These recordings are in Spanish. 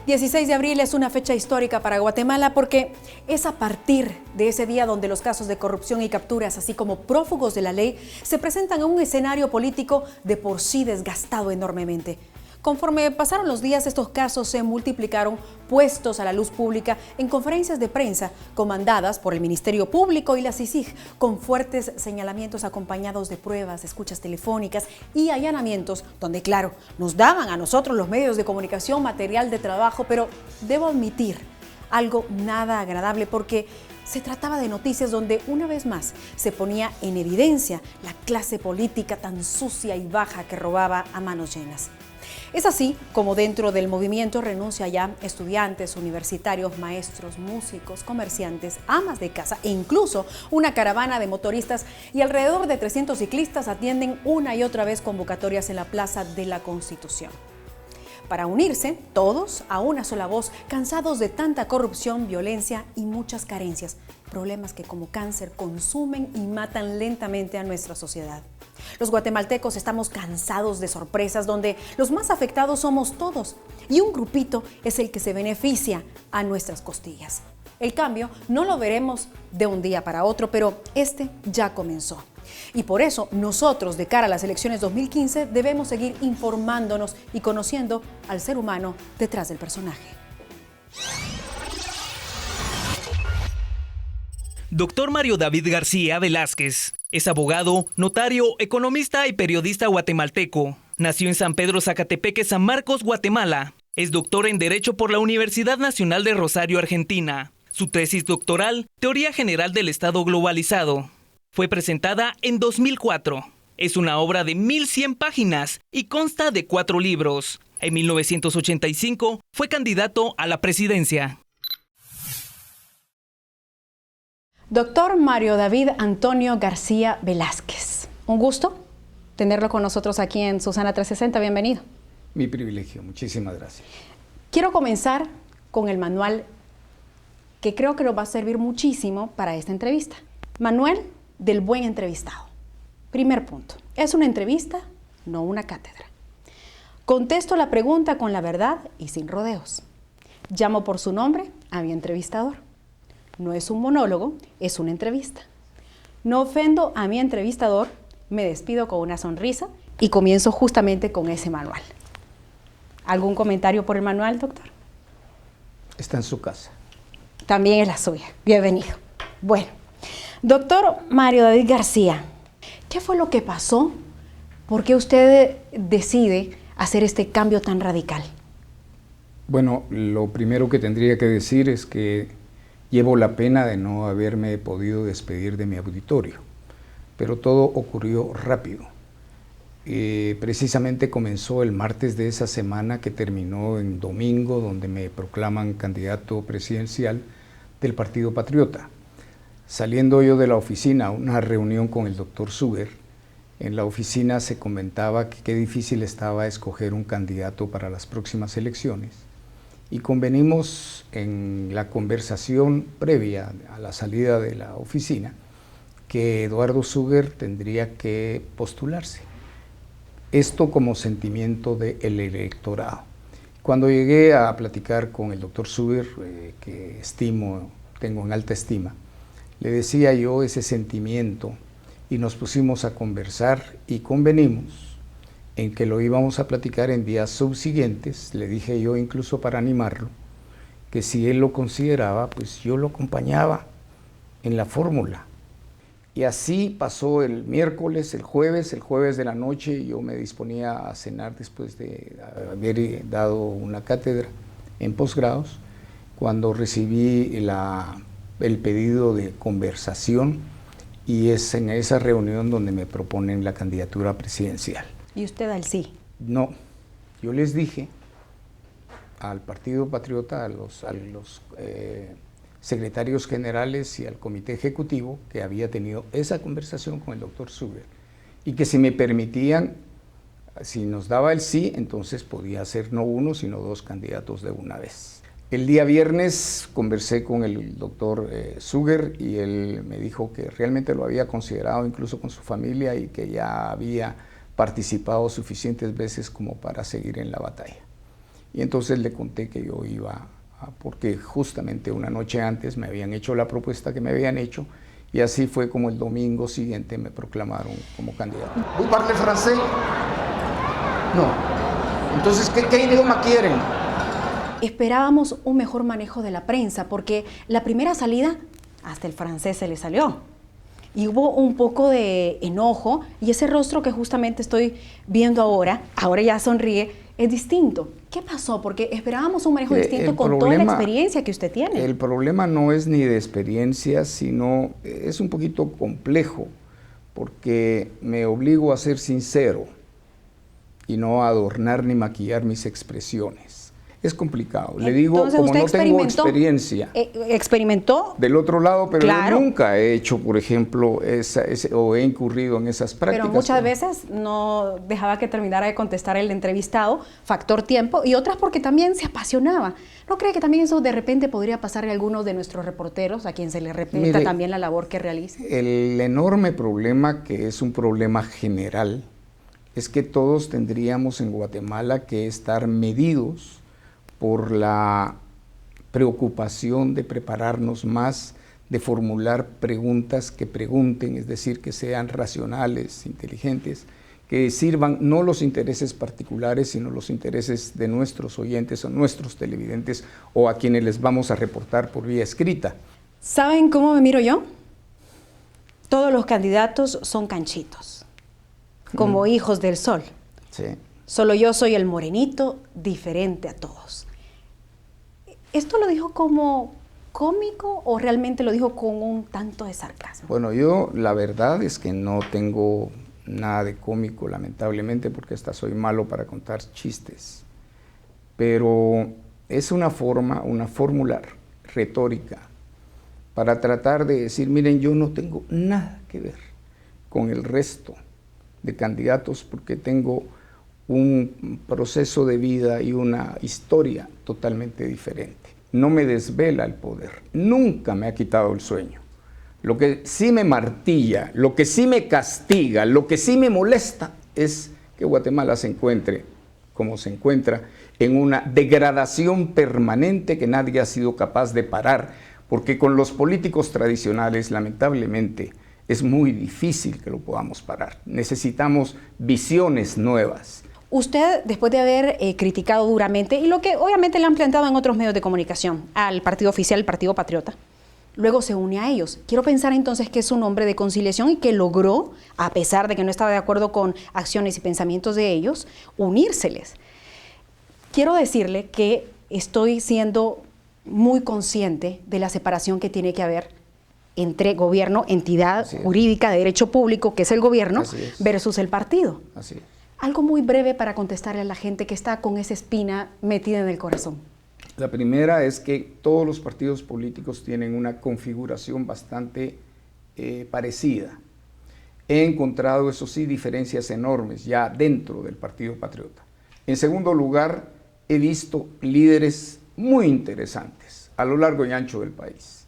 16 de abril es una fecha histórica para Guatemala porque es a partir de ese día donde los casos de corrupción y capturas, así como prófugos de la ley, se presentan en un escenario político de por sí desgastado enormemente. Conforme pasaron los días, estos casos se multiplicaron, puestos a la luz pública en conferencias de prensa comandadas por el Ministerio Público y la CICIG, con fuertes señalamientos acompañados de pruebas, escuchas telefónicas y allanamientos, donde, claro, nos daban a nosotros los medios de comunicación material de trabajo, pero debo admitir algo nada agradable porque se trataba de noticias donde una vez más se ponía en evidencia la clase política tan sucia y baja que robaba a manos llenas. Es así como dentro del movimiento Renuncia Ya, estudiantes, universitarios, maestros, músicos, comerciantes, amas de casa e incluso una caravana de motoristas y alrededor de 300 ciclistas atienden una y otra vez convocatorias en la Plaza de la Constitución. Para unirse, todos a una sola voz, cansados de tanta corrupción, violencia y muchas carencias, problemas que como cáncer consumen y matan lentamente a nuestra sociedad. Los guatemaltecos estamos cansados de sorpresas donde los más afectados somos todos y un grupito es el que se beneficia a nuestras costillas. El cambio no lo veremos de un día para otro, pero este ya comenzó. Y por eso nosotros, de cara a las elecciones 2015, debemos seguir informándonos y conociendo al ser humano detrás del personaje. Doctor Mario David García Velázquez es abogado, notario, economista y periodista guatemalteco. Nació en San Pedro Zacatepeque, San Marcos, Guatemala. Es doctor en Derecho por la Universidad Nacional de Rosario, Argentina. Su tesis doctoral, Teoría General del Estado Globalizado, fue presentada en 2004. Es una obra de 1100 páginas y consta de 4 libros. En 1985 fue candidato a la presidencia. Doctor Mario David Antonio García Velázquez, un gusto tenerlo con nosotros aquí en Susana 360, bienvenido. Mi privilegio, muchísimas gracias. Quiero comenzar con el manual que creo que nos va a servir muchísimo para esta entrevista. Manual del buen entrevistado. Primer punto, es una entrevista, no una cátedra. Contesto la pregunta con la verdad y sin rodeos. Llamo por su nombre a mi entrevistador. No es un monólogo, es una entrevista. No ofendo a mi entrevistador, me despido con una sonrisa y comienzo justamente con ese manual. ¿Algún comentario por el manual, doctor? Está en su casa. También es la suya. Bienvenido. Bueno, doctor Mario David García, ¿qué fue lo que pasó? ¿Por qué usted decide hacer este cambio tan radical? Bueno, lo primero que tendría que decir es que llevo la pena de no haberme podido despedir de mi auditorio, pero todo ocurrió rápido. Precisamente comenzó el martes de esa semana que terminó en domingo, donde me proclaman candidato presidencial del Partido Patriota. Saliendo yo de la oficina a una reunión con el doctor Suger, en la oficina se comentaba que qué difícil estaba escoger un candidato para las próximas elecciones. Y convenimos en la conversación previa a la salida de la oficina que Eduardo Suger tendría que postularse. Esto como sentimiento del electorado. Cuando llegué a platicar con el doctor Suger, que tengo en alta estima, le decía yo ese sentimiento y nos pusimos a conversar y convenimos en que lo íbamos a platicar en días subsiguientes. Le dije yo, incluso para animarlo, que si él lo consideraba, pues yo lo acompañaba en la fórmula. Y así pasó el miércoles, el jueves de la noche, yo me disponía a cenar después de haber dado una cátedra en posgrados, cuando recibí el pedido de conversación, y es en esa reunión donde me proponen la candidatura presidencial. ¿Y usted al sí? No, yo les dije al Partido Patriota, a los secretarios generales y al comité ejecutivo que había tenido esa conversación con el doctor Suger y que si me permitían, si nos daba el sí, entonces podía ser no uno, sino 2 candidatos de una vez. El día viernes conversé con el doctor Suger y él me dijo que realmente lo había considerado incluso con su familia y que ya había participado suficientes veces como para seguir en la batalla. Y entonces le conté que yo iba, porque justamente una noche antes me habían hecho la propuesta que me habían hecho, y así fue como el domingo siguiente me proclamaron como candidato. ¿Vous parlez francés? No. Entonces, ¿qué idioma quieren? Esperábamos un mejor manejo de la prensa, porque la primera salida, hasta el francés se le salió. Y hubo un poco de enojo, y ese rostro que justamente estoy viendo ahora ya sonríe, es distinto. ¿Qué pasó? Porque esperábamos un manejo distinto con toda la experiencia que usted tiene. El problema no es ni de experiencia, sino es un poquito complejo, porque me obligo a ser sincero y no a adornar ni maquillar mis expresiones. Es complicado. Le digo, entonces, como no tengo experiencia. ¿Experimentó? Del otro lado, pero claro. Yo nunca he hecho, por ejemplo, o he incurrido en esas prácticas. Pero muchas veces no dejaba que terminara de contestar el entrevistado, factor tiempo, y otras porque también se apasionaba. ¿No cree que también eso de repente podría pasarle a algunos de nuestros reporteros, a quien se le respeta también la labor que realiza? El enorme problema, que es un problema general, es que todos tendríamos en Guatemala que estar medidos por la preocupación de prepararnos más, de formular preguntas que pregunten, es decir, que sean racionales, inteligentes, que sirvan no los intereses particulares, sino los intereses de nuestros oyentes o nuestros televidentes o a quienes les vamos a reportar por vía escrita. ¿Saben cómo me miro yo? Todos los candidatos son canchitos, como hijos del sol. Sí. Solo yo soy el morenito, diferente a todos. ¿Esto lo dijo como cómico o realmente lo dijo con un tanto de sarcasmo? Bueno, yo la verdad es que no tengo nada de cómico, lamentablemente, porque hasta soy malo para contar chistes. Pero es una fórmula retórica para tratar de decir, miren, yo no tengo nada que ver con el resto de candidatos porque tengo un proceso de vida y una historia totalmente diferente. No me desvela el poder, nunca me ha quitado el sueño. Lo que sí me martilla, lo que sí me castiga, lo que sí me molesta es que Guatemala se encuentre como se encuentra en una degradación permanente que nadie ha sido capaz de parar, porque con los políticos tradicionales, lamentablemente, es muy difícil que lo podamos parar. Necesitamos visiones nuevas. Usted, después de haber criticado duramente, y lo que obviamente le han planteado en otros medios de comunicación, al partido oficial, el Partido Patriota, luego se une a ellos. Quiero pensar entonces que es un hombre de conciliación y que logró, a pesar de que no estaba de acuerdo con acciones y pensamientos de ellos, unírseles. Quiero decirle que estoy siendo muy consciente de la separación que tiene que haber entre gobierno, entidad jurídica de derecho público, que es el gobierno, versus el partido. Así es. Algo muy breve para contestarle a la gente que está con esa espina metida en el corazón. La primera es que todos los partidos políticos tienen una configuración bastante parecida. He encontrado, eso sí, diferencias enormes ya dentro del Partido Patriota. En segundo lugar, he visto líderes muy interesantes a lo largo y ancho del país.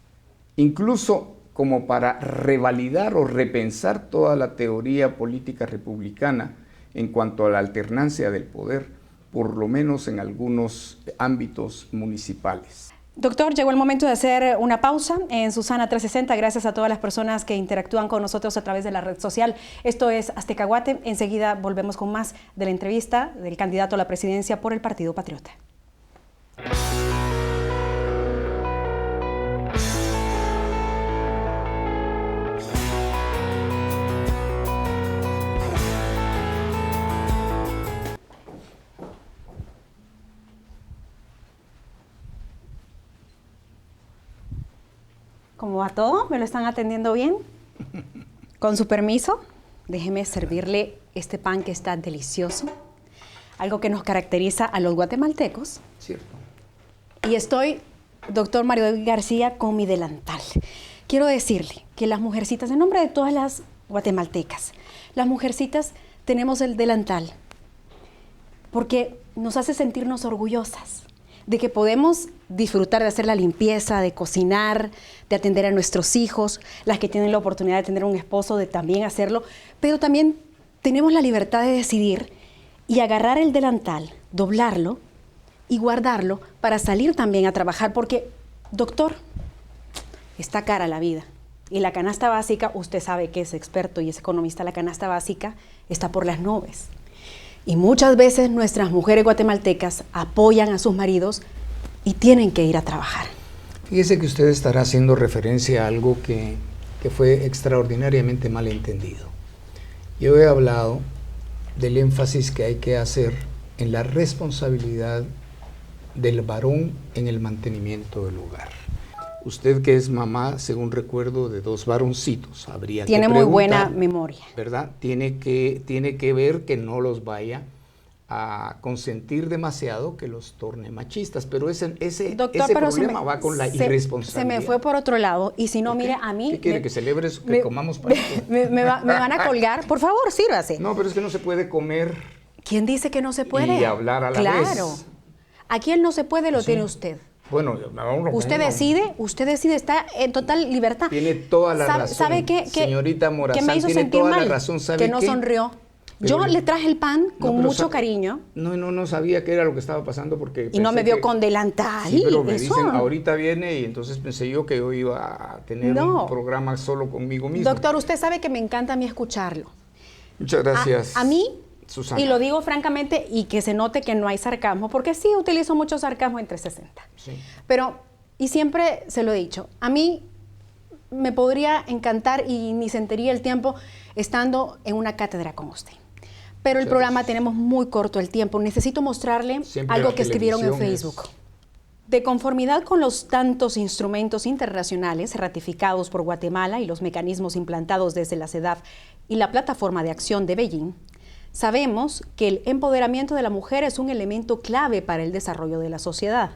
Incluso como para revalidar o repensar toda la teoría política republicana en cuanto a la alternancia del poder, por lo menos en algunos ámbitos municipales. Doctor, llegó el momento de hacer una pausa en Susana 360. Gracias a todas las personas que interactúan con nosotros a través de la red social. Esto es Azteca Guate. Enseguida volvemos con más de la entrevista del candidato a la presidencia por el Partido Patriota. ¿Cómo va todo? ¿Me lo están atendiendo bien? Con su permiso, déjeme servirle este pan que está delicioso. Algo que nos caracteriza a los guatemaltecos. Cierto. Y estoy, doctor Mario David García, con mi delantal. Quiero decirle que las mujercitas, en nombre de todas las guatemaltecas, las mujercitas tenemos el delantal porque nos hace sentirnos orgullosas de que podemos disfrutar de hacer la limpieza, de cocinar, de atender a nuestros hijos, las que tienen la oportunidad de tener un esposo, de también hacerlo, pero también tenemos la libertad de decidir y agarrar el delantal, doblarlo y guardarlo para salir también a trabajar, porque, doctor, está cara la vida. Y la canasta básica, usted sabe que es experto y es economista, la canasta básica está por las nubes. Y muchas veces nuestras mujeres guatemaltecas apoyan a sus maridos y tienen que ir a trabajar. Fíjese que usted estará haciendo referencia a algo que fue extraordinariamente mal entendido. Yo he hablado del énfasis que hay que hacer en la responsabilidad del varón en el mantenimiento del hogar. Usted, que es mamá, según recuerdo, de 2 varoncitos, habría que preguntar, tiene muy buena memoria, ¿verdad? Tiene que ver que no los vaya a consentir demasiado, que los torne machistas, pero ese doctor, problema va con la irresponsabilidad. Se me fue por otro lado, y si no, mire, a mí... ¿Qué quiere, que celebres, que comamos pastel? Me van a colgar, por favor, sírvase. No, pero es que no se puede comer. ¿Quién dice que no se puede? Y hablar a la vez. Claro. Aquí el no se puede lo tiene usted. Bueno, usted decide, está en total libertad. Tiene toda la razón. ¿Sabe qué? Señorita Morazán, que me hizo tiene sentir toda mal, la razón. ¿Sabe que no qué? sonrió. Pero yo le traje el pan con mucho cariño. No sabía qué era lo que estaba pasando porque... Y no me vio con delantal. Sí, pero me dicen, ahorita viene, y entonces pensé yo que yo iba a tener un programa solo conmigo mismo. Doctor, usted sabe que me encanta a mí escucharlo. Muchas gracias. A mí, Susana. y lo digo francamente, y que se note que no hay sarcasmo, porque sí utilizo mucho sarcasmo en 360. Sí. Pero, y siempre se lo he dicho, a mí me podría encantar y ni sentiría el tiempo estando en una cátedra con usted. Pero el programa tenemos muy corto el tiempo. Necesito mostrarle algo que escribieron en Facebook. De conformidad con los tantos instrumentos internacionales ratificados por Guatemala y los mecanismos implantados desde la CEDAW y la Plataforma de Acción de Beijing, sabemos que el empoderamiento de la mujer es un elemento clave para el desarrollo de la sociedad.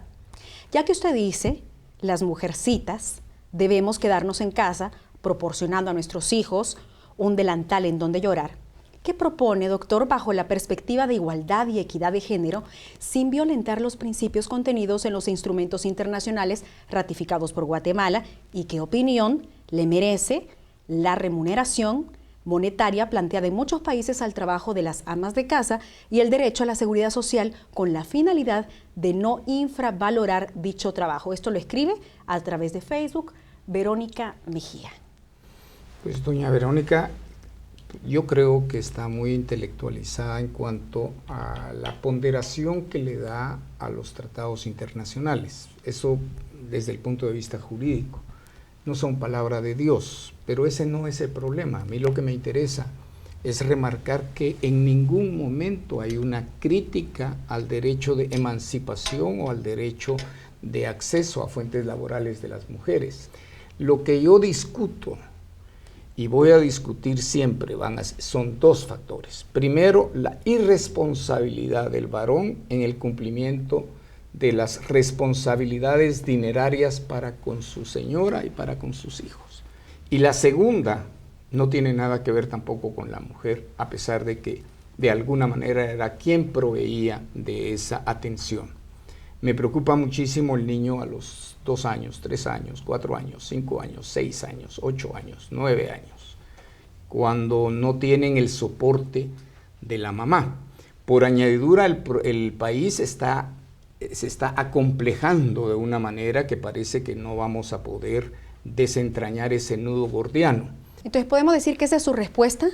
Ya que usted dice, las mujercitas debemos quedarnos en casa proporcionando a nuestros hijos un delantal en donde llorar. ¿Qué propone, doctor, bajo la perspectiva de igualdad y equidad de género, sin violentar los principios contenidos en los instrumentos internacionales ratificados por Guatemala? ¿Y qué opinión le merece la remuneración monetaria planteada en muchos países al trabajo de las amas de casa y el derecho a la seguridad social con la finalidad de no infravalorar dicho trabajo? Esto lo escribe a través de Facebook Verónica Mejía. Pues doña Verónica, yo creo que está muy intelectualizada en cuanto a la ponderación que le da a los tratados internacionales. Eso desde el punto de vista jurídico. No son palabra de Dios, pero ese no es el problema. A mí lo que me interesa es remarcar que en ningún momento hay una crítica al derecho de emancipación o al derecho de acceso a fuentes laborales de las mujeres. Lo que yo discuto y voy a discutir siempre son 2 factores. Primero, la irresponsabilidad del varón en el cumplimiento de las responsabilidades dinerarias para con su señora y para con sus hijos. Y la segunda no tiene nada que ver tampoco con la mujer, a pesar de que de alguna manera era quien proveía de esa atención. Me preocupa muchísimo el niño a los 2 años, 3 años, 4 años, 5 años, 6 años, 8 años, 9 años, cuando no tienen el soporte de la mamá. Por añadidura, el país se está acomplejando de una manera que parece que no vamos a poder desentrañar ese nudo gordiano. Entonces, ¿podemos decir que esa es su respuesta,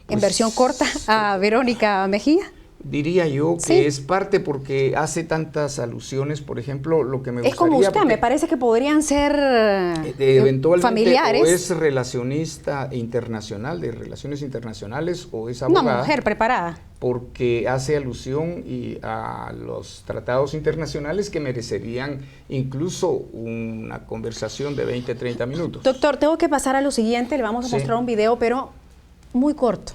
en versión corta, a Verónica Mejía? Diría yo que es parte porque hace tantas alusiones, por ejemplo, lo que me gustaría... Es como usted, me parece que podrían ser eventualmente familiares. O es relacionista internacional, de relaciones internacionales, o es abogada. Una mujer preparada. Porque hace alusión a los tratados internacionales que merecerían incluso una conversación de 20, 30 minutos. Doctor, tengo que pasar a lo siguiente, le vamos a mostrar un video, pero muy corto.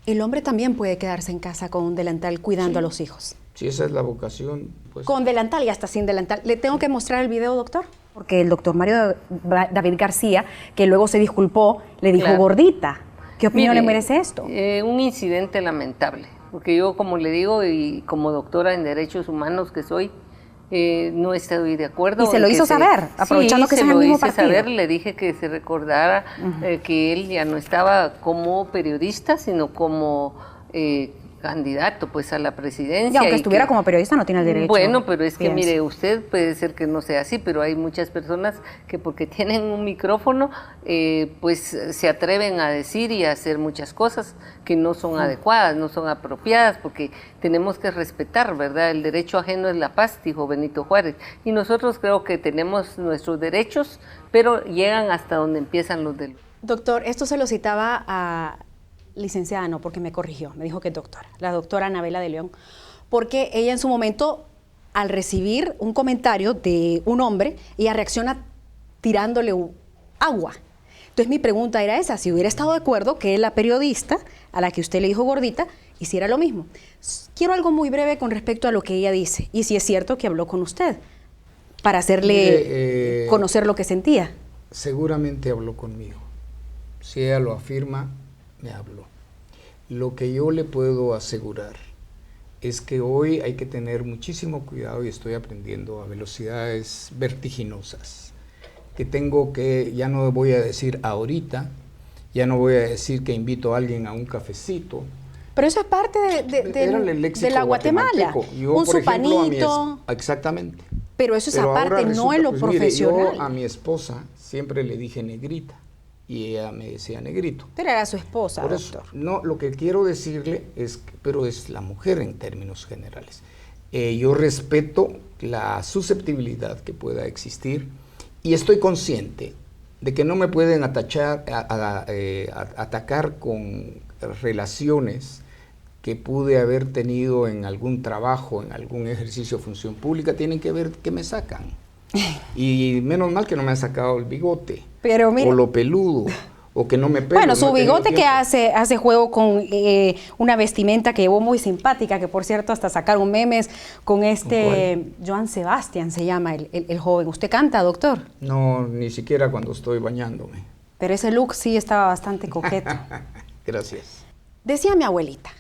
El hombre también puede quedarse en casa con un delantal cuidando a los hijos. Si esa es la vocación, pues... Con delantal y hasta sin delantal. ¿Le tengo que mostrar el video, doctor? Porque el doctor Mario David García, que luego se disculpó, le dijo gordita. ¿Qué opinión le merece esto? Un incidente lamentable, porque yo, como le digo, y como doctora en Derechos Humanos que soy, no estoy de acuerdo. ¿Y se lo hizo saber, aprovechando que es en el mismo partido? Saber, le dije que se recordara que él ya no estaba como periodista, sino como candidato pues a la presidencia. Y aunque estuviera como periodista no tiene el derecho. Bueno, pero es que pienso. mire, usted puede ser que no sea así, pero hay muchas personas que porque tienen un micrófono pues se atreven a decir y a hacer muchas cosas que no son adecuadas, no son apropiadas, porque tenemos que respetar, ¿verdad? El derecho ajeno es la paz, dijo Benito Juárez, y nosotros creo que tenemos nuestros derechos, pero llegan hasta donde empiezan los de... Doctor, esto se lo citaba a licenciada, no, porque me corrigió, me dijo que es doctora, la doctora Anabela de León, porque ella en su momento, al recibir un comentario de un hombre, ella reacciona tirándole agua. Entonces mi pregunta era esa, si hubiera estado de acuerdo que la periodista, a la que usted le dijo gordita, hiciera lo mismo. Quiero algo muy breve con respecto a lo que ella dice, y si es cierto que habló con usted, para hacerle conocer lo que sentía. Seguramente habló conmigo. Si ella lo afirma, me habló. Lo que yo le puedo asegurar es que hoy hay que tener muchísimo cuidado y estoy aprendiendo a velocidades vertiginosas. Que tengo que, ya no voy a decir ahorita, ya no voy a decir que invito a alguien a un cafecito. Pero eso es parte de la Guatemala. Yo, un por ejemplo, supanito. Exactamente. Pero eso es aparte, no en lo pues, profesional. Mire, yo a mi esposa siempre le dije negrita y ella me decía negrito. Pero era su esposa, por eso, doctor. no, lo que quiero decirle es que, pero es la mujer en términos generales. Yo respeto la susceptibilidad que pueda existir y estoy consciente de que no me pueden atacar con relaciones que pude haber tenido en algún trabajo, en algún ejercicio de función pública, tienen que ver qué me sacan. Y menos mal que no me han sacado el bigote, pero mira, o lo peludo, o que no me pelo. Bueno, su bigote que hace juego con una vestimenta que llevó muy simpática, que por cierto hasta sacaron memes con Joan Sebastián se llama el joven. ¿Usted canta, doctor? No, ni siquiera cuando estoy bañándome. Pero ese look sí estaba bastante coqueto. Gracias. Decía mi abuelita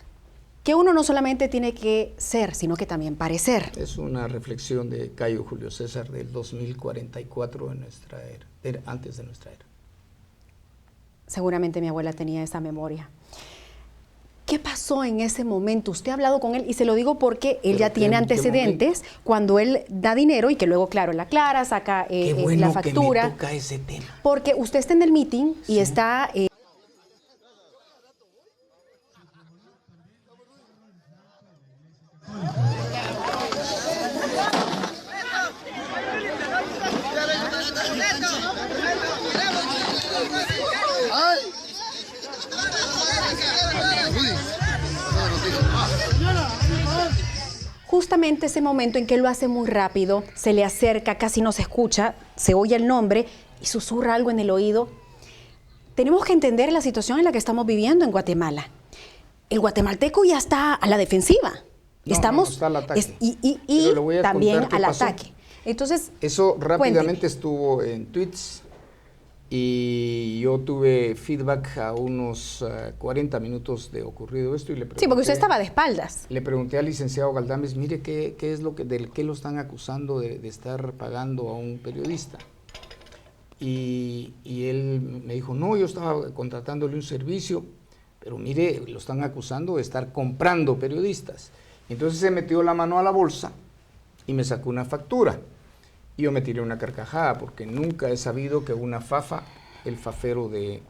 que uno no solamente tiene que ser, sino que también parecer. Es una reflexión de Cayo Julio César del 2044 de nuestra era, antes de nuestra era. Seguramente mi abuela tenía esa memoria. ¿Qué pasó en ese momento? Usted ha hablado con él, y se lo digo porque él ya tiene antecedentes cuando él da dinero y que luego, claro, la aclara, saca la factura. Que me toca ese tema. Porque usted está en el meeting y está... Justamente ese momento en que lo hace muy rápido, se le acerca, casi no se escucha, se oye el nombre y susurra algo en el oído. Tenemos que entender la situación en la que estamos viviendo en Guatemala. El guatemalteco ya está a la defensiva. No está al ataque. Y también al ataque. Entonces, eso rápidamente estuvo en tweets y yo tuve feedback a unos 40 minutos de ocurrido esto y le pregunté. Sí, porque usted estaba de espaldas. Le pregunté al licenciado Galdames, mire, ¿qué es lo que del qué lo están acusando de estar pagando a un periodista? Y él me dijo, no, yo estaba contratándole un servicio, pero mire, lo están acusando de estar comprando periodistas. Entonces se metió la mano a la bolsa y me sacó una factura. Y yo me tiré una carcajada porque nunca he sabido que una fafa, el fafero de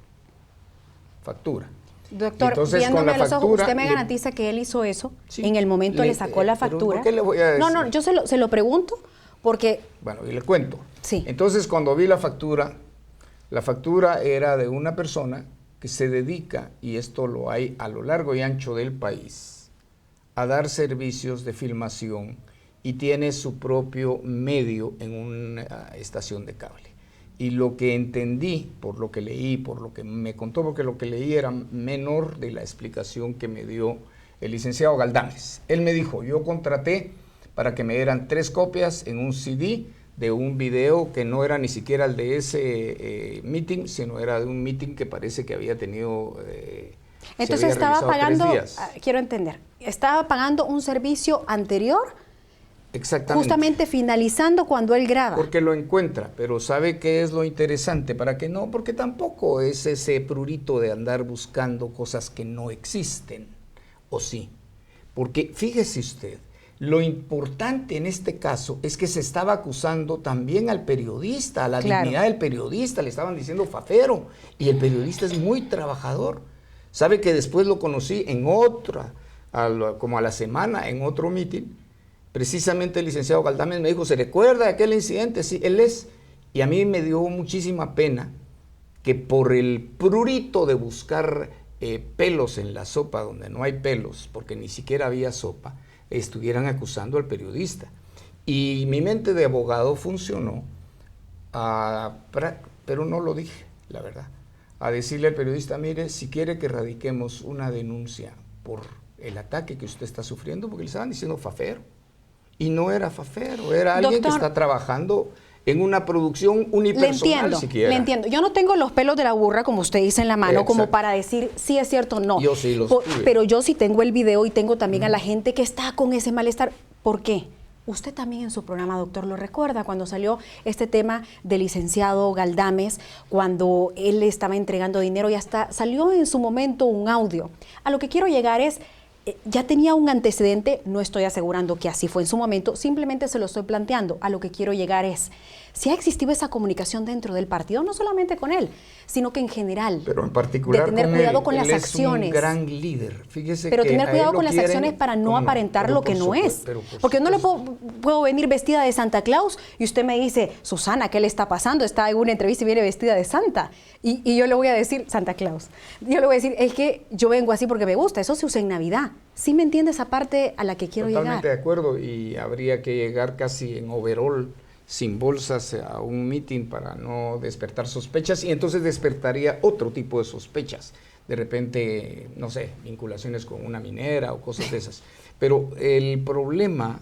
factura. Doctor, entonces, viéndome a los ojos, ¿usted me garantiza que él hizo eso? Sí, en el momento le sacó la factura. ¿Por qué le voy a decir? No, yo se lo pregunto porque... Bueno, y le cuento. Sí. Entonces, cuando vi la factura era de una persona que se dedica, y esto lo hay a lo largo y ancho del país, a dar servicios de filmación y tiene su propio medio en una estación de cable. Y lo que entendí, por lo que leí, por lo que me contó, porque lo que leí era menor de la explicación que me dio el licenciado Galdames. Él me dijo, yo contraté para que me dieran 3 copias en un CD de un video que no era ni siquiera el de ese meeting, sino era de un meeting que parece que había tenido... Entonces estaba pagando, quiero entender, estaba pagando un servicio anterior. Exactamente. Justamente finalizando cuando él graba. Porque lo encuentra, pero ¿sabe qué es lo interesante? ¿Para qué no? Porque tampoco es ese prurito de andar buscando cosas que no existen, ¿o sí? Porque fíjese usted, lo importante en este caso es que se estaba acusando también al periodista, a la dignidad del periodista, le estaban diciendo fafero, y el periodista es muy trabajador. Sabe que después lo conocí en otra, como a la semana, en otro mitin, precisamente el licenciado Galdames me dijo, ¿se recuerda de aquel incidente? Sí, él es. Y a mí me dio muchísima pena que por el prurito de buscar pelos en la sopa donde no hay pelos, porque ni siquiera había sopa, estuvieran acusando al periodista. Y mi mente de abogado funcionó, pero no lo dije, la verdad, a decirle al periodista, mire, si quiere que radiquemos una denuncia por el ataque que usted está sufriendo, porque le estaban diciendo fafero, y no era fafero, era alguien que está trabajando en una producción unipersonal, siquiera. Le entiendo. Yo no tengo los pelos de la burra, como usted dice, en la mano, como para decir si es cierto o no. Yo sí los tuve. Pero yo sí tengo el video y tengo también a la gente que está con ese malestar. ¿Por qué? Usted también en su programa, doctor, lo recuerda, cuando salió este tema del licenciado Galdames, cuando él estaba entregando dinero y hasta salió en su momento un audio. A lo que quiero llegar es, ya tenía un antecedente, no estoy asegurando que así fue en su momento, simplemente se lo estoy planteando. A lo que quiero llegar es, si ha existido esa comunicación dentro del partido, no solamente con él, sino que en general. Pero en particular de tener con cuidado él. con las Él acciones. Es un gran líder. Fíjese pero que tener cuidado con las quieren, acciones para no aparentar lo que no es. Porque no le puedo venir vestida de Santa Claus y usted me dice, Susana, ¿qué le está pasando? Está en una entrevista y viene vestida de Santa. Y yo le voy a decir, Santa Claus. Yo le voy a decir, es que yo vengo así porque me gusta. Eso se usa en Navidad. ¿Sí me entiende esa parte a la que quiero llegar? Totalmente de acuerdo, y habría que llegar casi en overall, sin bolsas, a un meeting para no despertar sospechas, y entonces despertaría otro tipo de sospechas. De repente, no sé, vinculaciones con una minera o cosas de esas. Pero el problema,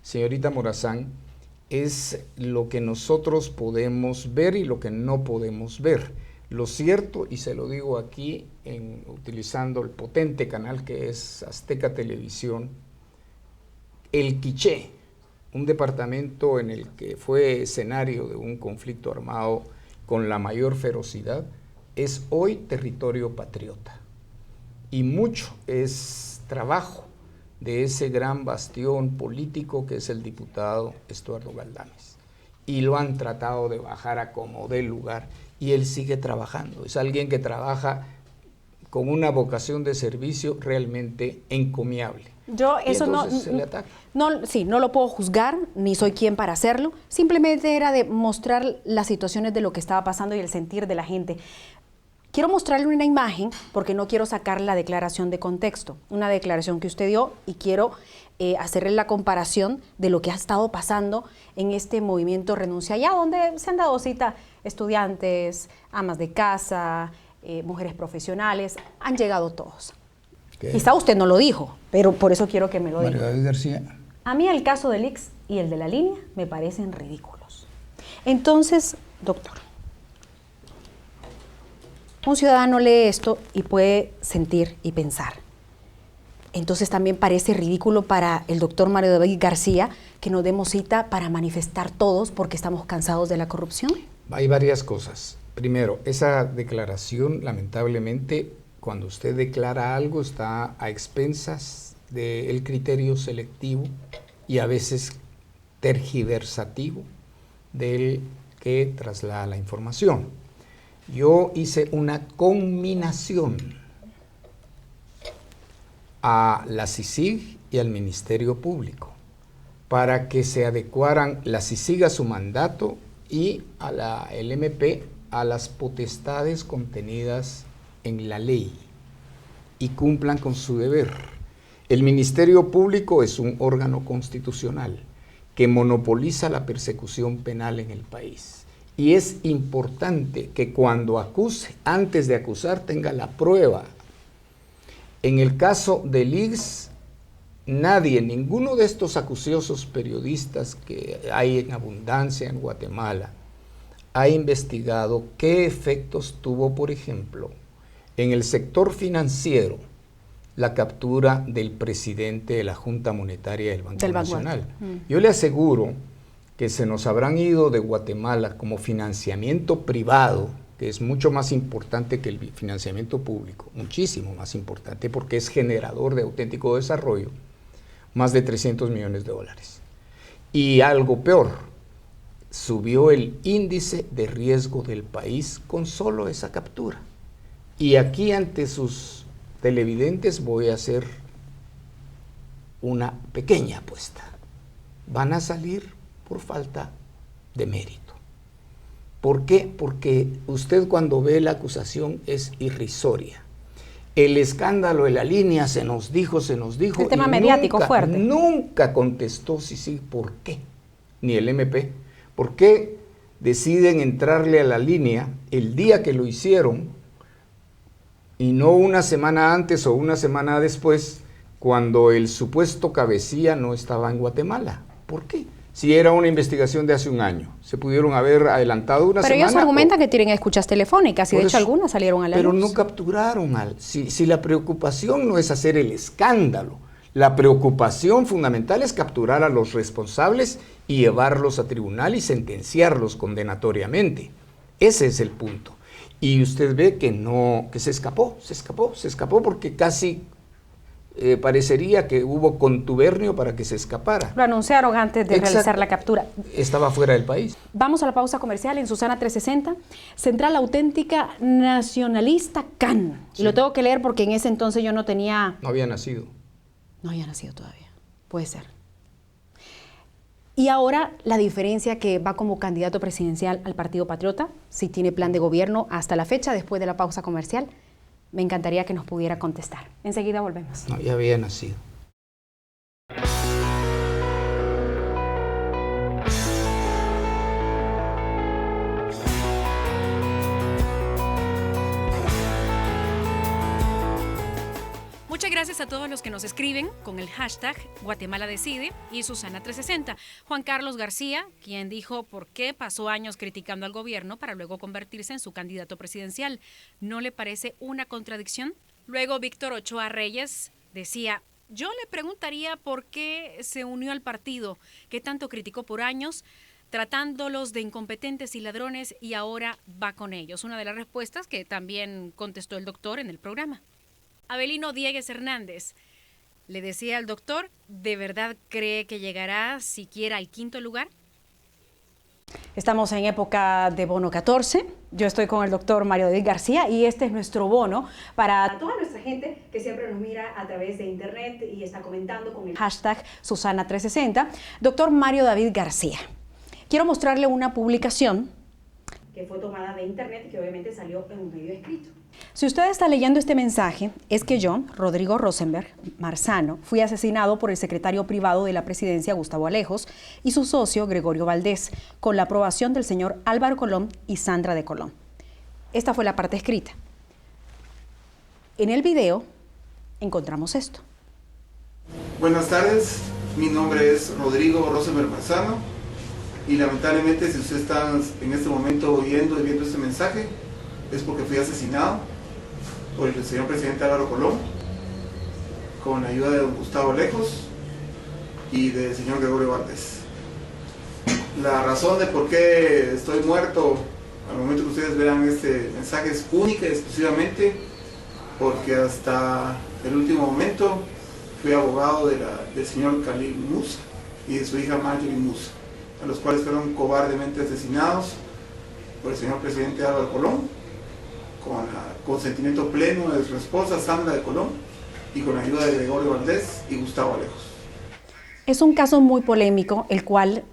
señorita Morazán, es lo que nosotros podemos ver y lo que no podemos ver. Lo cierto, y se lo digo aquí, utilizando el potente canal que es Azteca Televisión, el Quiché, un departamento en el que fue escenario de un conflicto armado con la mayor ferocidad, es hoy territorio patriota. Y mucho es trabajo de ese gran bastión político que es el diputado Estuardo Galdames. Y lo han tratado de bajar a como dé lugar, y él sigue trabajando. Es alguien que trabaja con una vocación de servicio realmente encomiable. Yo eso no lo puedo juzgar, ni soy quien para hacerlo. Simplemente era de mostrar las situaciones de lo que estaba pasando y el sentir de la gente. Quiero mostrarle una imagen porque no quiero sacar la declaración de contexto, una declaración que usted dio, y quiero hacerle la comparación de lo que ha estado pasando en este movimiento Renuncia Ya, donde se han dado cita estudiantes, amas de casa, mujeres profesionales, han llegado todos. ¿Qué? Quizá usted no lo dijo, pero por eso quiero que me lo diga. María David García. A mí el caso del IX y el de la línea me parecen ridículos. Entonces, doctor, un ciudadano lee esto y puede sentir y pensar. Entonces también parece ridículo para el doctor Mario David García que nos demos cita para manifestar todos porque estamos cansados de la corrupción. Hay varias cosas. Primero, esa declaración, lamentablemente, cuando usted declara algo, está a expensas del criterio selectivo y a veces tergiversativo del que traslada la información. Yo hice una conminación a la CICIG y al Ministerio Público para que se adecuaran la CICIG a su mandato y a la LMP a las potestades contenidas en la ley y cumplan con su deber. El Ministerio Público es un órgano constitucional que monopoliza la persecución penal en el país. Y es importante que cuando acuse, antes de acusar, tenga la prueba. En el caso del IGS, nadie, ninguno de estos acuciosos periodistas que hay en abundancia en Guatemala, ha investigado qué efectos tuvo, por ejemplo, en el sector financiero, la captura del presidente de la Junta Monetaria del Banco Nacional. Yo le aseguro que se nos habrán ido de Guatemala como financiamiento privado que es mucho más importante que el financiamiento público, muchísimo más importante porque es generador de auténtico desarrollo, más de 300 millones de dólares. Y algo peor, subió el índice de riesgo del país con solo esa captura. Y aquí ante sus televidentes voy a hacer una pequeña apuesta. Van a salir por falta de mérito. ¿Por qué? Porque usted cuando ve la acusación es irrisoria. El escándalo de la línea se nos dijo. El tema mediático fuerte. Nunca contestó sí, ¿por qué? Ni el MP. ¿Por qué deciden entrarle a la línea el día que lo hicieron y no una semana antes o una semana después cuando el supuesto cabecilla no estaba en Guatemala? ¿Por qué? Si era una investigación de hace un año, se pudieron haber adelantado una semana. Pero ellos argumentan que tienen escuchas telefónicas y de hecho algunas salieron a la luz. Pero no capturaron si la preocupación no es hacer el escándalo, la preocupación fundamental es capturar a los responsables y llevarlos a tribunal y sentenciarlos condenatoriamente. Ese es el punto. Y usted ve que se escapó porque casi parecería que hubo contubernio para que se escapara. Lo anunciaron antes de realizar la captura. Estaba fuera del país. Vamos a la pausa comercial en Susana 360. Central Auténtica Nacionalista CAN. Sí. Y lo tengo que leer porque en ese entonces yo no tenía... No había nacido. No había nacido todavía. Puede ser. Y ahora la diferencia que va como candidato presidencial al Partido Patriota, si tiene plan de gobierno hasta la fecha, después de la pausa comercial. Me encantaría que nos pudiera contestar. Enseguida volvemos. No, ya había nacido. Muchas gracias a todos los que nos escriben con el hashtag Guatemala Decide y Susana 360. Juan Carlos García, quien dijo por qué pasó años criticando al gobierno para luego convertirse en su candidato presidencial. ¿No le parece una contradicción? Luego Víctor Ochoa Reyes decía, yo le preguntaría por qué se unió al partido que tanto criticó por años, tratándolos de incompetentes y ladrones y ahora va con ellos. Una de las respuestas que también contestó el doctor en el programa. Abelino Diegues Hernández le decía al doctor, ¿de verdad cree que llegará siquiera al 5º lugar? Estamos en época de bono 14. Yo estoy con el doctor Mario David García y este es nuestro bono para toda nuestra gente que siempre nos mira a través de internet y está comentando con el hashtag Susana 360. Doctor Mario David García, quiero mostrarle una publicación que fue tomada de internet y que obviamente salió en un medio escrito. Si usted está leyendo este mensaje, es que yo, Rodrigo Rosenberg Marzano, fui asesinado por el secretario privado de la presidencia, Gustavo Alejos, y su socio, Gregorio Valdés, con la aprobación del señor Álvaro Colón y Sandra de Colón. Esta fue la parte escrita. En el video encontramos esto. Buenas tardes, mi nombre es Rodrigo Rosenberg Marzano y lamentablemente si usted está en este momento oyendo y viendo este mensaje, es porque fui asesinado por el señor presidente Álvaro Colón con la ayuda de don Gustavo Alejos y del señor Gregorio Valdés. La razón de por qué estoy muerto al momento que ustedes vean este mensaje es única y exclusivamente porque hasta el último momento fui abogado del señor Khalil Musa y de su hija Marjorie Musa, a los cuales fueron cobardemente asesinados por el señor presidente Álvaro Colón, con el consentimiento pleno de su esposa Sandra de Colón y con la ayuda de Gregorio Valdés y Gustavo Alejos. Es un caso muy polémico, el cual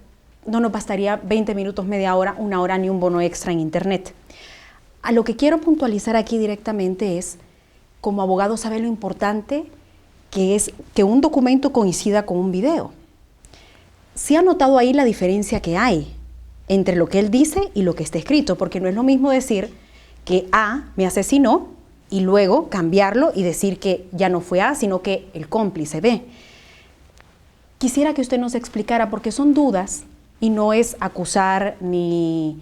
no nos bastaría 20 minutos, media hora, una hora ni un bono extra en internet. A lo que quiero puntualizar aquí directamente es, como abogado sabe lo importante que es que un documento coincida con un video. ¿Sí ha notado ahí la diferencia que hay entre lo que él dice y lo que está escrito? Porque no es lo mismo decir que A me asesinó y luego cambiarlo y decir que ya no fue A, sino que el cómplice B. Quisiera que usted nos explicara, porque son dudas y no es acusar ni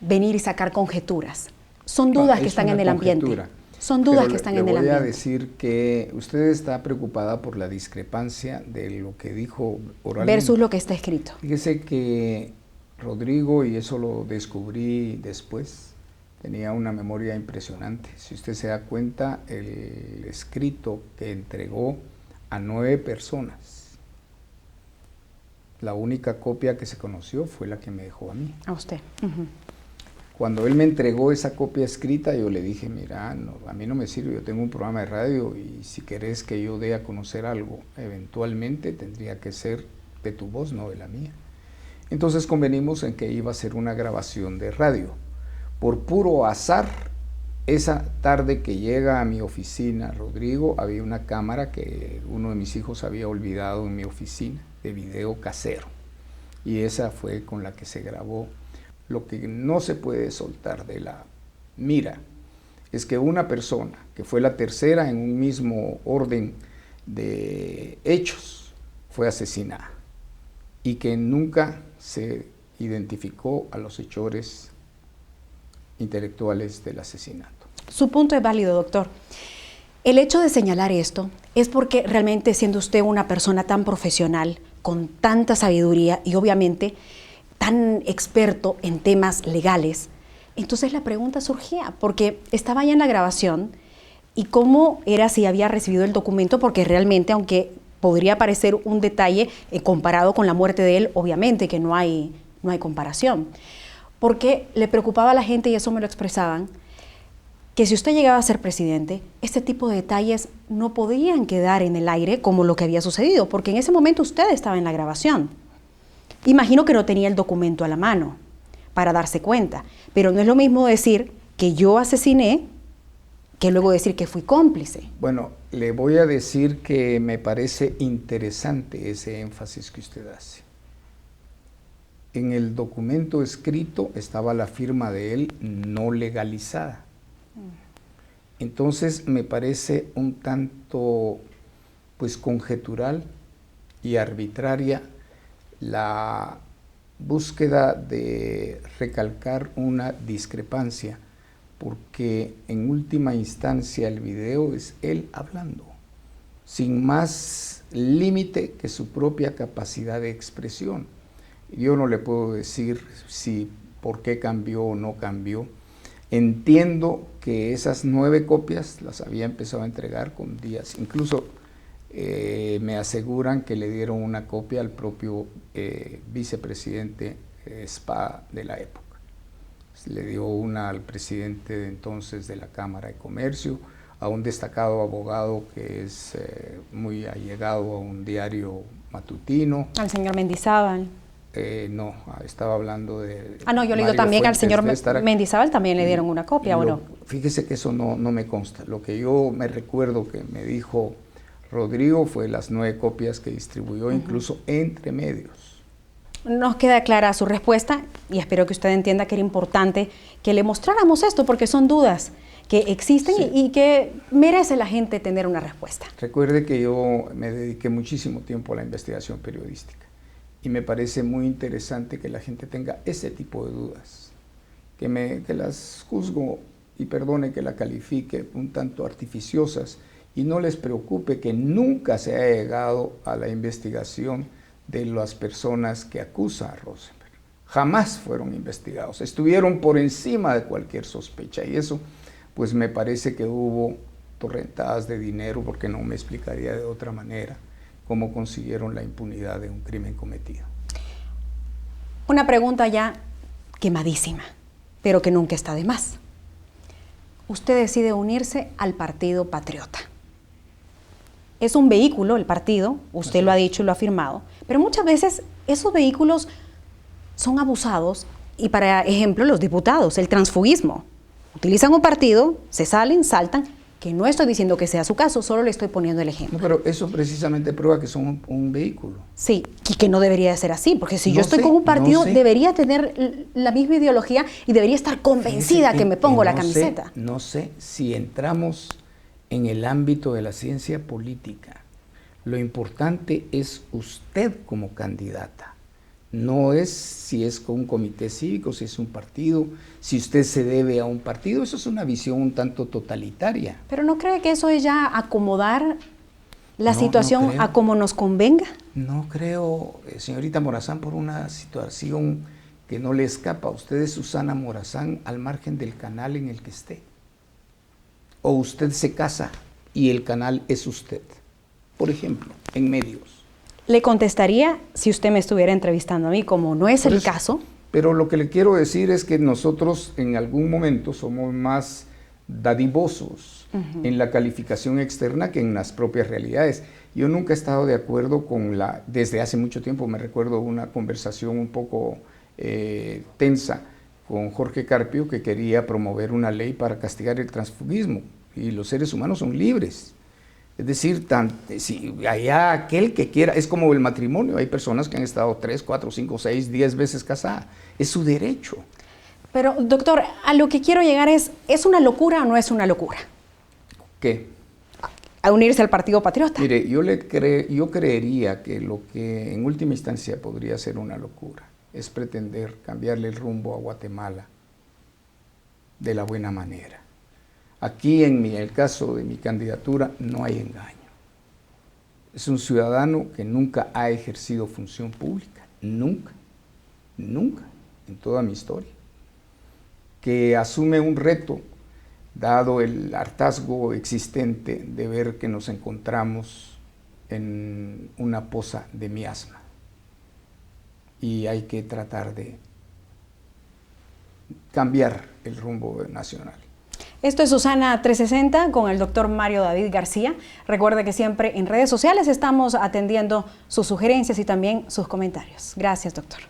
venir y sacar conjeturas. Son dudas que están en el ambiente. Son dudas que están en el ambiente. Le voy a decir que usted está preocupada por la discrepancia de lo que dijo oralmente versus lo que está escrito. Fíjese que Rodrigo, y eso lo descubrí después, tenía una memoria impresionante. Si usted se da cuenta, el escrito que entregó a 9 personas, la única copia que se conoció fue la que me dejó a mí. A usted. Cuando él me entregó esa copia escrita, yo le dije, mira, no, a mí no me sirve, yo tengo un programa de radio y si querés que yo dé a conocer algo, eventualmente tendría que ser de tu voz, no de la mía. Entonces convenimos en que iba a ser una grabación de radio. Por puro azar, esa tarde que llega a mi oficina Rodrigo, había una cámara que uno de mis hijos había olvidado en mi oficina, de video casero. Y esa fue con la que se grabó. Lo que no se puede soltar de la mira es que una persona que fue la tercera en un mismo orden de hechos fue asesinada y que nunca se identificó a los hechores intelectuales del asesinato. Su punto es válido, doctor. El hecho de señalar esto es porque realmente, siendo usted una persona tan profesional, con tanta sabiduría y obviamente tan experto en temas legales, entonces la pregunta surgía, porque estaba ya en la grabación, y cómo era si había recibido el documento, porque realmente, aunque podría parecer un detalle comparado con la muerte de él, obviamente que no hay comparación, porque le preocupaba a la gente, y eso me lo expresaban, que si usted llegaba a ser presidente, este tipo de detalles no podían quedar en el aire como lo que había sucedido, porque en ese momento usted estaba en la grabación. Imagino que no tenía el documento a la mano para darse cuenta, pero no es lo mismo decir que yo asesiné que luego decir que fui cómplice. Bueno, le voy a decir que me parece interesante ese énfasis que usted hace. En el documento escrito estaba la firma de él no legalizada. Entonces me parece un tanto pues conjetural y arbitraria la búsqueda de recalcar una discrepancia, porque en última instancia el video es él hablando, sin más límite que su propia capacidad de expresión. Yo no le puedo decir si por qué cambió o no cambió. Entiendo que esas 9 copias las había empezado a entregar con días, incluso me aseguran que le dieron una copia al propio vicepresidente Espada de la época. Le dio una al presidente de entonces de la Cámara de Comercio, a un destacado abogado que es muy allegado a un diario matutino. Al señor Mendizábal. No, estaba hablando de... Ah, no, yo le digo también al señor Mendizábal también le dieron una copia, ¿o no? Fíjese que eso no me consta. Lo que yo me recuerdo que me dijo Rodrigo fue las 9 copias que distribuyó, incluso entre medios. Nos queda clara su respuesta y espero que usted entienda que era importante que le mostráramos esto, porque son dudas que existen y que merece la gente tener una respuesta. Recuerde que yo me dediqué muchísimo tiempo a la investigación periodística y me parece muy interesante que la gente tenga ese tipo de dudas, que las juzgo y perdone que la califique un tanto artificiosas, y no les preocupe que nunca se haya llegado a la investigación de las personas que acusa a Rosenberg. Jamás fueron investigados, estuvieron por encima de cualquier sospecha, y eso pues me parece que hubo torrentadas de dinero, porque no me explicaría de otra manera cómo consiguieron la impunidad de un crimen cometido. Una pregunta ya quemadísima, pero que nunca está de más. Usted decide unirse al Partido Patriota. Es un vehículo el partido, usted lo ha dicho y lo ha afirmado, pero muchas veces esos vehículos son abusados, y para ejemplo los diputados, el transfugismo. Utilizan un partido, se salen, saltan, que no estoy diciendo que sea su caso, solo le estoy poniendo el ejemplo. No, pero eso precisamente prueba que son un vehículo. Sí, y que no debería de ser así, porque si yo estoy con un partido, debería tener la misma ideología y debería estar convencida que me pongo la camiseta. No sé si entramos en el ámbito de la ciencia política. Lo importante es usted como candidata. No es si es con un comité cívico, si es un partido, si usted se debe a un partido. Eso es una visión un tanto totalitaria. ¿Pero no cree que eso es ya acomodar la situación a como nos convenga? No creo, señorita Morazán, por una situación que no le escapa. Usted es Susana Morazán al margen del canal en el que esté. O usted se casa y el canal es usted. Por ejemplo, en medios. Le contestaría si usted me estuviera entrevistando a mí, como no es el caso. Pero lo que le quiero decir es que nosotros en algún momento somos más dadivosos en la calificación externa que en las propias realidades. Yo nunca he estado de acuerdo con desde hace mucho tiempo me recuerdo una conversación un poco tensa con Jorge Carpio, que quería promover una ley para castigar el transfugismo, y los seres humanos son libres. Es decir, si allá aquel que quiera, es como el matrimonio, hay personas que han estado 3, 4, 5, 6, 10 veces casadas, es su derecho. Pero, doctor, a lo que quiero llegar ¿es una locura o no es una locura? ¿Qué? A unirse al Partido Patriota. Mire, yo creería que lo que en última instancia podría ser una locura es pretender cambiarle el rumbo a Guatemala de la buena manera. Aquí, en el caso de mi candidatura, no hay engaño. Es un ciudadano que nunca ha ejercido función pública, nunca, en toda mi historia, que asume un reto, dado el hartazgo existente de ver que nos encontramos en una poza de miasma. Y hay que tratar de cambiar el rumbo nacional. Esto es Susana 360 con el doctor Mario David García. Recuerde que siempre en redes sociales estamos atendiendo sus sugerencias y también sus comentarios. Gracias, doctor.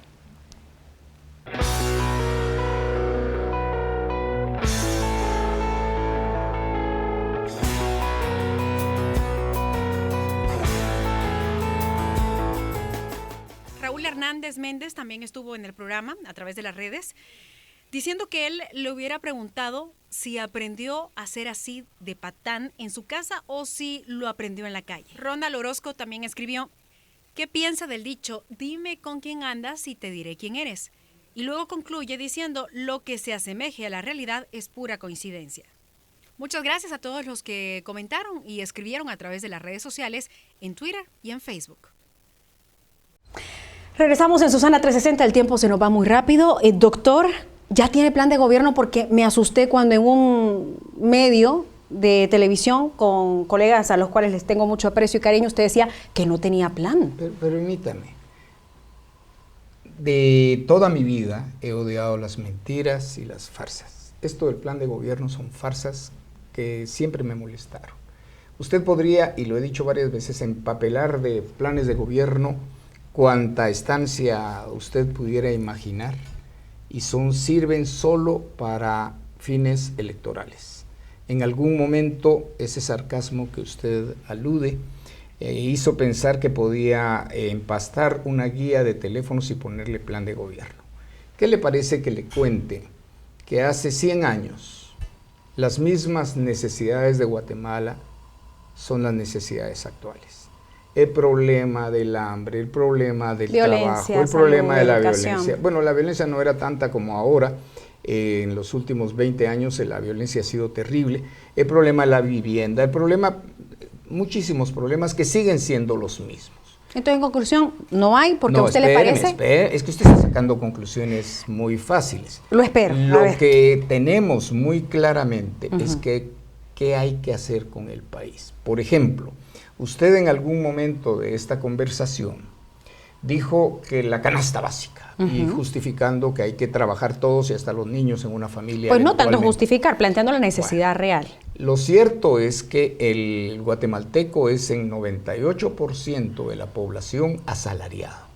Raúl Hernández Méndez también estuvo en el programa a través de las redes, diciendo que él le hubiera preguntado si aprendió a ser así de patán en su casa o si lo aprendió en la calle. Ronald Orozco también escribió: ¿qué piensa del dicho "dime con quién andas y te diré quién eres"? Y luego concluye diciendo: lo que se asemeje a la realidad es pura coincidencia. Muchas gracias a todos los que comentaron y escribieron a través de las redes sociales, en Twitter y en Facebook. Regresamos en Susana 360, el tiempo se nos va muy rápido. Doctor, ¿ya tiene plan de gobierno? Porque me asusté cuando en un medio de televisión con colegas a los cuales les tengo mucho aprecio y cariño, usted decía que no tenía plan. Pero permítame, de toda mi vida he odiado las mentiras y las farsas. Esto del plan de gobierno son farsas que siempre me molestaron. Usted podría, y lo he dicho varias veces, empapelar de planes de gobierno cuanta estancia usted pudiera imaginar, y sirven solo para fines electorales. En algún momento ese sarcasmo que usted alude hizo pensar que podía empastar una guía de teléfonos y ponerle plan de gobierno. ¿Qué le parece que le cuente que hace 100 años las mismas necesidades de Guatemala son las necesidades actuales? El problema del hambre, el problema del trabajo, el problema de la violencia. Bueno, la violencia no era tanta como ahora. En los últimos 20 años la violencia ha sido terrible. El problema de la vivienda, muchísimos problemas que siguen siendo los mismos. Entonces, en conclusión, no hay, porque a usted le parece... Es que usted está sacando conclusiones muy fáciles. Lo espero. Lo que tenemos muy claramente es que qué hay que hacer con el país. Por ejemplo, usted en algún momento de esta conversación dijo que la canasta básica, y justificando que hay que trabajar todos y hasta los niños en una familia. Pues no tanto justificar, planteando la necesidad real. Lo cierto es que el guatemalteco es en 98% de la población asalariado.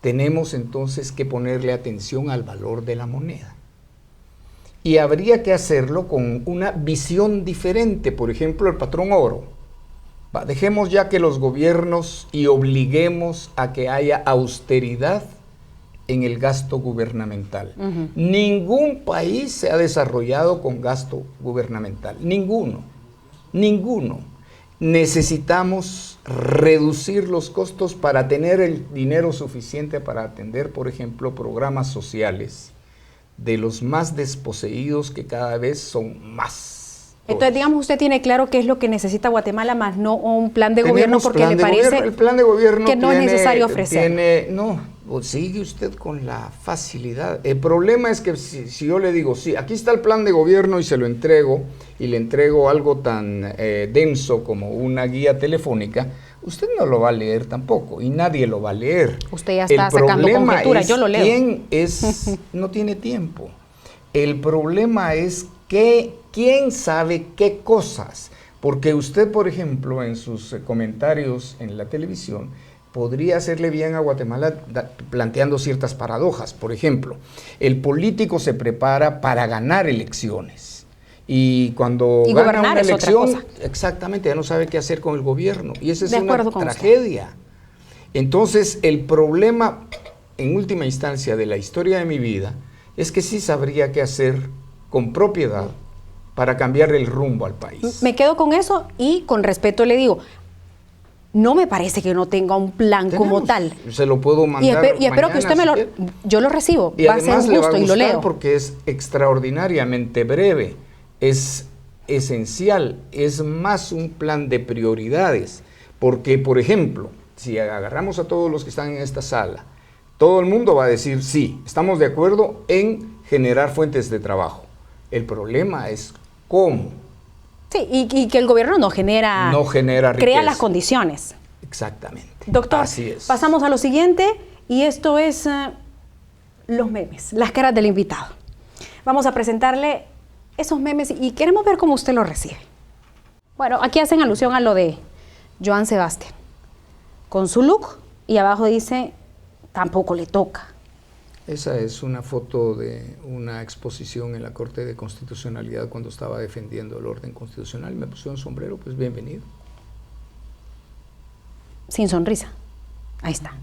Tenemos entonces que ponerle atención al valor de la moneda. Y habría que hacerlo con una visión diferente, por ejemplo, el patrón oro. Dejemos ya que los gobiernos y obliguemos a que haya austeridad en el gasto gubernamental. Ningún país se ha desarrollado con gasto gubernamental, ninguno. Necesitamos reducir los costos para tener el dinero suficiente para atender, por ejemplo, programas sociales de los más desposeídos, que cada vez son más. Entonces, digamos, usted tiene claro qué es lo que necesita Guatemala, más no un plan de gobierno, porque le parece el plan de gobierno que no es necesario ofrecer. sigue usted con la facilidad. El problema es que si yo le digo, sí, aquí está el plan de gobierno y se lo entrego, y le entrego algo tan denso como una guía telefónica, usted no lo va a leer tampoco, y nadie lo va a leer. Usted ya está sacando conjeturas, yo lo leo. No tiene tiempo. El problema es quién sabe qué cosas, porque usted, por ejemplo, en sus comentarios en la televisión, podría hacerle bien a Guatemala planteando ciertas paradojas. Por ejemplo, el político se prepara para ganar elecciones. Y cuando gana una elección, exactamente, ya no sabe qué hacer con el gobierno. Y esa es una tragedia. Entonces, el problema, en última instancia, de la historia de mi vida, es que sí sabría qué hacer con propiedad para cambiar el rumbo al país. Me quedo con eso y con respeto le digo, no me parece que no tenga un plan como tal. Se lo puedo mandar y espero que usted me lo... Yo lo recibo, y va a ser un gusto y lo leo. Porque es extraordinariamente breve, es esencial, es más un plan de prioridades. Porque, por ejemplo, si agarramos a todos los que están en esta sala, todo el mundo va a decir, sí, estamos de acuerdo en generar fuentes de trabajo. El problema es cómo. Sí, y que el gobierno no genera riqueza. Crea las condiciones. Exactamente. Doctor, así es. Pasamos a lo siguiente, y esto es los memes, las caras del invitado. Vamos a presentarle esos memes y queremos ver cómo usted lo recibe. Bueno, aquí hacen alusión a lo de Joan Sebastián, con su look, y abajo dice, tampoco le toca. Esa es una foto de una exposición en la Corte de Constitucionalidad cuando estaba defendiendo el orden constitucional. Me puse un sombrero, pues bienvenido. Sin sonrisa. Ahí está.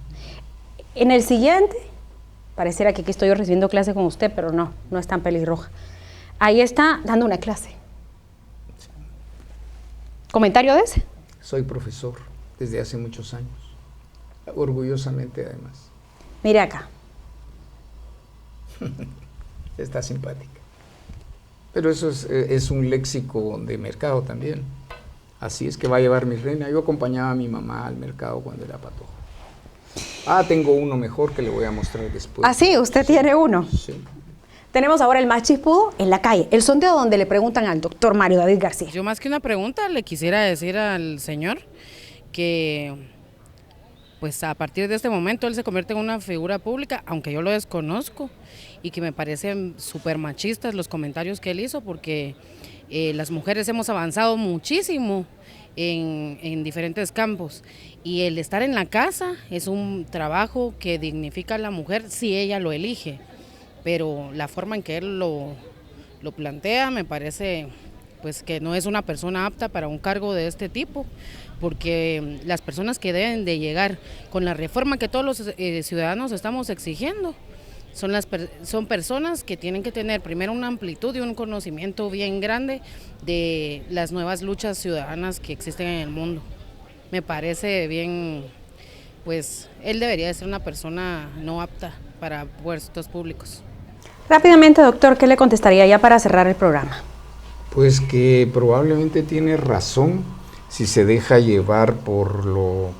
En el siguiente, pareciera que aquí estoy recibiendo clase con usted, pero no es tan pelirroja. Ahí está dando una clase. Sí. ¿Comentario de ese? Soy profesor desde hace muchos años. Orgullosamente, además. Mire acá. Está simpática. Pero eso es un léxico de mercado también. Así es que va a llevar mi reina. Yo acompañaba a mi mamá al mercado cuando era patoja. Tengo uno mejor que le voy a mostrar después. Sí, usted tiene uno. Sí. Tenemos ahora el más chispudo en la calle. El sondeo donde le preguntan al doctor Mario David García. Yo más que una pregunta le quisiera decir al señor que pues a partir de este momento él se convierte en una figura pública, aunque yo lo desconozco, y que me parecen súper machistas los comentarios que él hizo, porque las mujeres hemos avanzado muchísimo en diferentes campos, y el estar en la casa es un trabajo que dignifica a la mujer si ella lo elige, pero la forma en que él lo plantea me parece pues que no es una persona apta para un cargo de este tipo, porque las personas que deben de llegar con la reforma que todos los ciudadanos estamos exigiendo son personas que tienen que tener primero una amplitud y un conocimiento bien grande de las nuevas luchas ciudadanas que existen en el mundo. Me parece bien, pues él debería de ser una persona no apta para puestos públicos. Rápidamente, doctor, ¿qué le contestaría ya para cerrar el programa? Pues que probablemente tiene razón si se deja llevar por los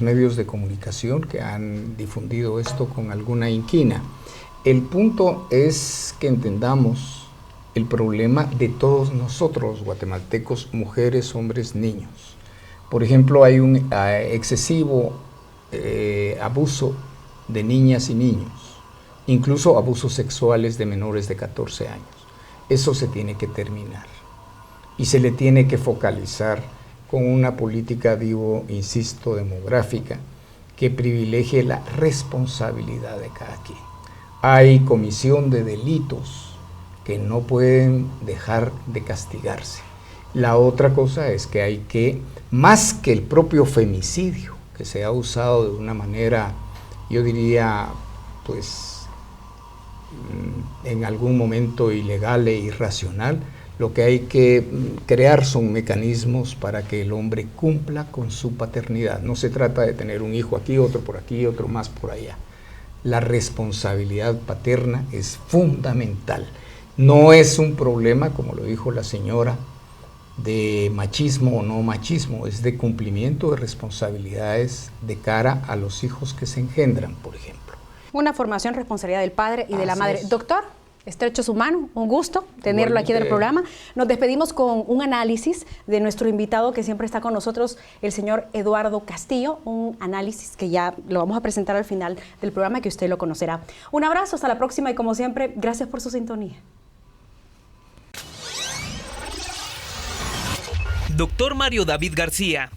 medios de comunicación que han difundido esto con alguna inquina. El punto es que entendamos el problema de todos nosotros, guatemaltecos, mujeres, hombres, niños. Por ejemplo, hay un excesivo abuso de niñas y niños, incluso abusos sexuales de menores de 14 años. Eso se tiene que terminar y se le tiene que focalizar con una política, digo, insisto, demográfica, que privilegie la responsabilidad de cada quien. Hay comisión de delitos que no pueden dejar de castigarse. La otra cosa es que hay que, más que el propio femicidio, que se ha usado de una manera, yo diría, pues, en algún momento ilegal e irracional, lo que hay que crear son mecanismos para que el hombre cumpla con su paternidad. No se trata de tener un hijo aquí, otro por aquí, otro más por allá. La responsabilidad paterna es fundamental. No es un problema, como lo dijo la señora, de machismo o no machismo, es de cumplimiento de responsabilidades de cara a los hijos que se engendran, por ejemplo. Una formación, responsabilidad del padre y de la Así madre. es. Doctor, estrecho su mano, un gusto tenerlo aquí en el programa. Nos despedimos con un análisis de nuestro invitado que siempre está con nosotros, el señor Eduardo Castillo, un análisis que ya lo vamos a presentar al final del programa, que usted lo conocerá. Un abrazo, hasta la próxima y como siempre, gracias por su sintonía. Doctor Mario David García.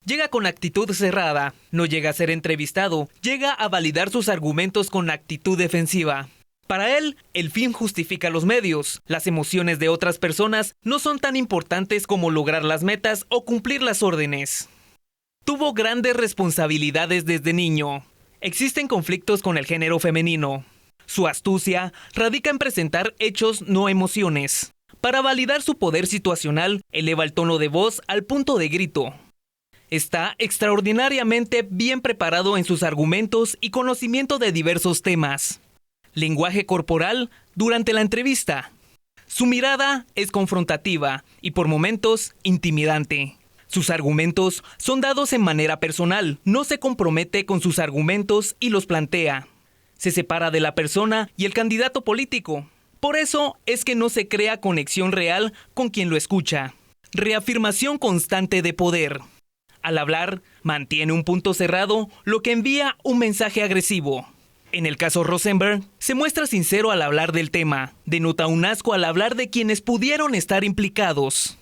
Llega con actitud cerrada, no llega a ser entrevistado, llega a validar sus argumentos con actitud defensiva. Para él, el fin justifica los medios. Las emociones de otras personas no son tan importantes como lograr las metas o cumplir las órdenes. Tuvo grandes responsabilidades desde niño. Existen conflictos con el género femenino. Su astucia radica en presentar hechos, no emociones. Para validar su poder situacional, eleva el tono de voz al punto de grito. Está extraordinariamente bien preparado en sus argumentos y conocimiento de diversos temas. Lenguaje corporal durante la entrevista. Su mirada es confrontativa y por momentos intimidante. Sus argumentos son dados en manera personal, no se compromete con sus argumentos y los plantea. Se separa de la persona y el candidato político. Por eso es que no se crea conexión real con quien lo escucha. Reafirmación constante de poder. Al hablar, mantiene un punto cerrado, lo que envía un mensaje agresivo. En el caso Rosenberg, se muestra sincero al hablar del tema, denota un asco al hablar de quienes pudieron estar implicados.